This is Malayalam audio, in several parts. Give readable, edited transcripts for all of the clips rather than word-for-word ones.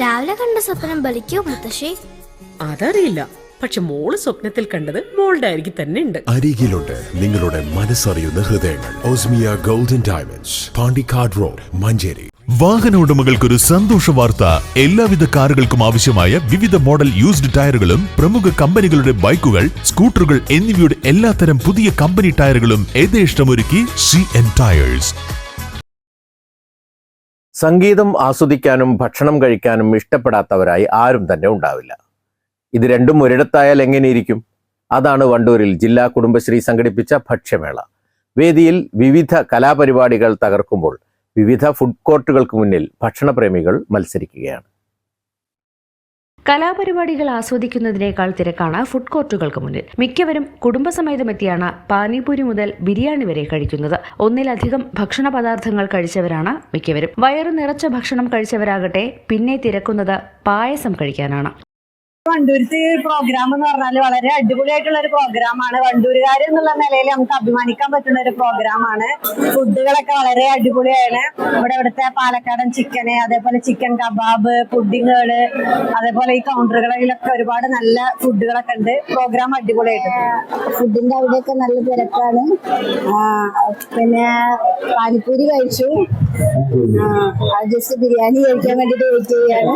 രാവിലെ കണ്ട സ്വപ്നം ബലിക്കോ മുത്തശ്ശി? അതറിയില്ല, പക്ഷെ മോള് സ്വപ്നത്തിൽ കണ്ടത് മോളുടെ അരികിൽ തന്നെ ഉണ്ട്. അരികിലുണ്ട് നിങ്ങളുടെ മനസ്സറിയുന്ന ഹൃദയങ്ങൾ. Osmiya golden diamonds, Pandikkad road, Manjeri. വാഹന ഉടമകൾക്കൊരു സന്തോഷ വാർത്ത. എല്ലാവിധ കാറുകൾക്കും ആവശ്യമായ വിവിധ മോഡൽ യൂസ്ഡ് ടയറുകളും പ്രമുഖ കമ്പനികളുടെ ബൈക്കുകൾ, സ്കൂട്ടറുകൾ എന്നിവയുടെ എല്ലാത്തരം പുതിയ കമ്പനി ടയറുകളും യഥേഷ്ടമൊരുക്കി CN ടയേഴ്സ്. സംഗീതം ആസ്വദിക്കാനും ഭക്ഷണം കഴിക്കാനും ഇഷ്ടപ്പെടാത്തവരായി ആരും തന്നെ ഉണ്ടാവില്ല. ഇത് രണ്ടും ഒരിടത്തായാൽ എങ്ങനെയിരിക്കും? അതാണ് വണ്ടൂരിൽ ജില്ലാ കുടുംബശ്രീ സംഘടിപ്പിച്ച ഭക്ഷ്യമേള. വേദിയിൽ വിവിധ കലാപരിപാടികൾ തകർക്കുമ്പോൾ വിവിധ ഫുഡ് കോർട്ടുകൾക്ക് മുന്നിൽ ഭക്ഷണപ്രേമികൾ മത്സരിക്കുകയാണ്. കലാപരിപാടികൾ ആസ്വദിക്കുന്നതിനേക്കാൾ തിരക്കാണ് ഫുഡ് കോർട്ടുകൾക്ക് മുന്നിൽ. മിക്കവരും കുടുംബസമേതമെത്തിയാണ് പാനിപൂരി മുതൽ ബിരിയാണി വരെ കഴിക്കുന്നത്. ഒന്നിലധികം ഭക്ഷണ പദാർത്ഥങ്ങൾ കഴിച്ചവരാണ് മിക്കവരും. വയറു നിറച്ച ഭക്ഷണം കഴിച്ചവരാകട്ടെ പിന്നെ തിരക്കുന്നത് പായസം കഴിക്കാനാണ്. വണ്ടൂരത്തെ പ്രോഗ്രാം എന്ന് പറഞ്ഞാൽ വളരെ അടിപൊളിയായിട്ടുള്ള ഒരു പ്രോഗ്രാമാണ്. വണ്ടൂരുകാർ എന്നുള്ള നിലയിൽ നമുക്ക് അഭിമാനിക്കാൻ പറ്റുന്ന ഒരു പ്രോഗ്രാമാണ്. ഫുഡുകളൊക്കെ വളരെ അടിപൊളിയാണ്. ഇവിടുത്തെ പാലക്കാടൻ ചിക്കന്, അതേപോലെ ചിക്കൻ കബാബ്, പുഡിങ്ങുകള്, അതേപോലെ ഈ കൗണ്ടറുകളിലൊക്കെ ഒരുപാട് നല്ല ഫുഡുകളൊക്കെ ഉണ്ട്. പ്രോഗ്രാം അടിപൊളിയായിട്ട്. ഫുഡിന്റെ അവിടെയൊക്കെ നല്ല തിരക്കാണ്. പിന്നെ പാനിപ്പൂരി കഴിച്ചു, ജസ്റ്റ് ബിരിയാണി കഴിക്കാൻ വേണ്ടിട്ട് വെയിറ്റ് ചെയ്യാണ്.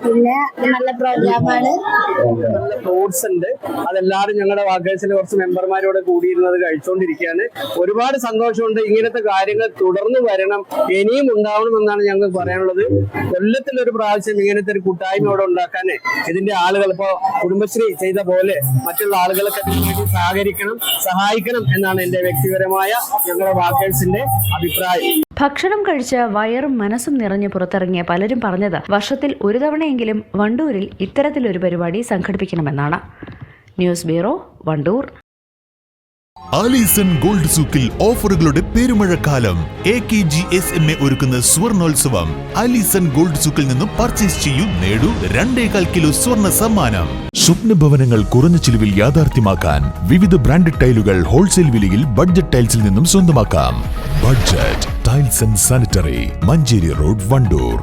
പിന്നെ നല്ല പ്രോഗ്രാമാണ്. നല്ല ഫ്രൂട്ട്സ് ഉണ്ട്. അതെല്ലാവരും ഞങ്ങളുടെ വാക്കേഴ്സിൽ കുറച്ച് മെമ്പർമാരോട് കൂടിയിരുന്നത് കഴിച്ചുകൊണ്ടിരിക്കുകയാണ്. ഒരുപാട് സന്തോഷമുണ്ട്. ഇങ്ങനത്തെ കാര്യങ്ങൾ തുടർന്ന് വരണം, ഇനിയും ഉണ്ടാവണമെന്നാണ് ഞങ്ങൾക്ക് പറയാനുള്ളത്. കൊല്ലത്തിലൊരു പ്രാവശ്യം ഇങ്ങനത്തെ ഒരു കൂട്ടായ്മയോടെ ഉണ്ടാക്കാൻ ഇതിന്റെ ആളുകൾ ഇപ്പോൾ കുടുംബശ്രീ ചെയ്ത പോലെ മറ്റുള്ള ആളുകളൊക്കെ വേണ്ടി സഹകരിക്കണം, സഹായിക്കണം എന്നാണ് എന്റെ വ്യക്തിപരമായ ഞങ്ങളുടെ വാക്കേഴ്സിന്റെ അഭിപ്രായം. ഭക്ഷണം കഴിച്ച് വയറും മനസ്സും നിറഞ്ഞ് പുറത്തിറങ്ങിയ പലരും പറഞ്ഞത് വർഷത്തിൽ ഒരു തവണയെങ്കിലും വണ്ടൂരിൽ ഇത്തരത്തിലൊരു പരിപാടി സംഘടിപ്പിക്കണമെന്നാണ്. News bureau, Wandoor. Alison gold സൂക്കിൽ ഓഫറുകളുടെ പെരുമഴക്കാലം. AKGSMA ഒരുക്കുന്ന സ്വർണോത്സവം. ആലീസൺ ഗോൾഡ് സൂക്കിൽ നിന്നും പർച്ചേസ് ചെയ്യൂ, നേടൂ 2.25 കിലോ സ്വർണ്ണ സമ്മാനം. സ്വപ്ന ഭവനങ്ങൾ കുറഞ്ഞ ചിലവിൽ യാഥാർത്ഥ്യമാക്കാൻ വിവിധ ബ്രാൻഡഡ് ടൈലുകൾ ഹോൾസെയിൽ വിലയിൽ ബഡ്ജറ്റ് ടൈൽസിൽ നിന്നും സ്വന്തമാക്കാം. Budget tiles and sanitary, Manjeri road, Wandoor.